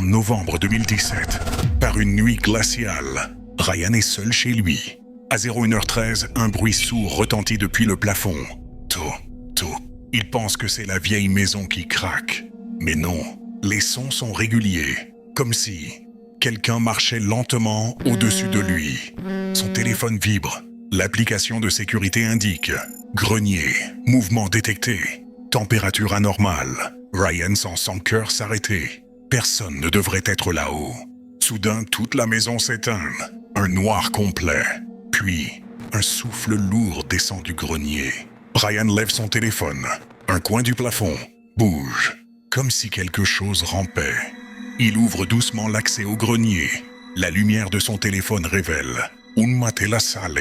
novembre 2017. Par une nuit glaciale, Ryan est seul chez lui. À 01h13, un bruit sourd retentit depuis le plafond. Tout. Il pense que c'est la vieille maison qui craque. Mais non, les sons sont réguliers, comme si quelqu'un marchait lentement au-dessus de lui. Son téléphone vibre. L'application de sécurité indique grenier, mouvement détecté, température anormale. Ryan sent son cœur s'arrêter. Personne ne devrait être là-haut. Soudain, toute la maison s'éteint. Un noir complet. Puis, un souffle lourd descend du grenier. Ryan lève son téléphone. Un coin du plafond bouge, comme si quelque chose rampait. Il ouvre doucement l'accès au grenier. La lumière de son téléphone révèle un matelas sale,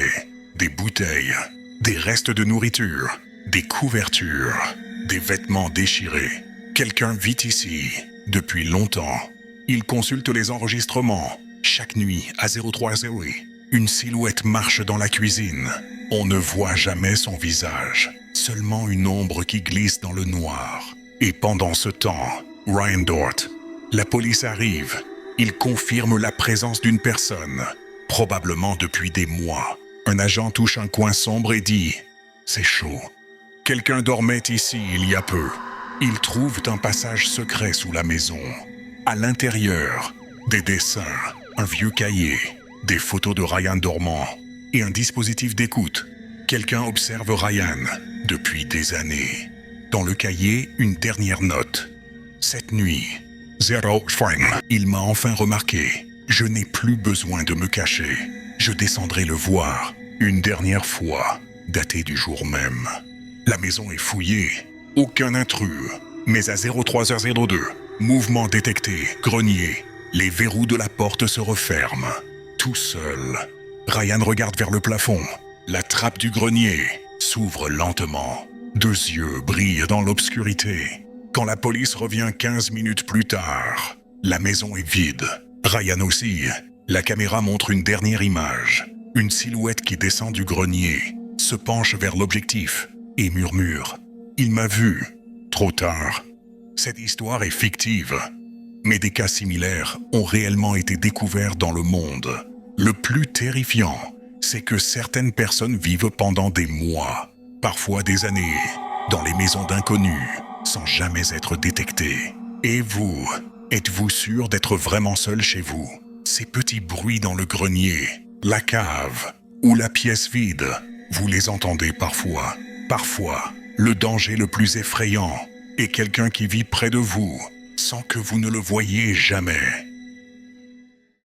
des bouteilles, des restes de nourriture, des couvertures, des vêtements déchirés. Quelqu'un vit ici depuis longtemps. Il consulte les enregistrements. Chaque nuit, à 03:00, une silhouette marche dans la cuisine. On ne voit jamais son visage, seulement une ombre qui glisse dans le noir. Et pendant ce temps, Ryan Dort, la police arrive. Il confirme la présence d'une personne, probablement depuis des mois. Un agent touche un coin sombre et dit « C'est chaud ». Quelqu'un dormait ici il y a peu. Ils trouvent un passage secret sous la maison. À l'intérieur, des dessins, un vieux cahier, des photos de Ryan dormant et un dispositif d'écoute. Quelqu'un observe Ryan depuis des années. Dans le cahier, une dernière note. Cette nuit, 05, il m'a enfin remarqué. Je n'ai plus besoin de me cacher. Je descendrai le voir une dernière fois, daté du jour même. La maison est fouillée. Aucun intrus. Mais à 03h02, mouvement détecté, grenier. Les verrous de la porte se referment. Tout seul. Ryan regarde vers le plafond. La trappe du grenier s'ouvre lentement. Deux yeux brillent dans l'obscurité. Quand la police revient 15 minutes plus tard, la maison est vide. Ryan aussi. La caméra montre une dernière image. Une silhouette qui descend du grenier, se penche vers l'objectif et murmure « Il m'a vu ». Trop tard. Cette histoire est fictive. Mais des cas similaires ont réellement été découverts dans le monde. Le plus terrifiant, c'est que certaines personnes vivent pendant des mois, parfois des années, dans les maisons d'inconnus, sans jamais être détectés. Et vous, êtes-vous sûr d'être vraiment seul chez vous? Ces petits bruits dans le grenier, la cave ou la pièce vide, vous les entendez parfois. Parfois, le danger le plus effrayant est quelqu'un qui vit près de vous, sans que vous ne le voyiez jamais.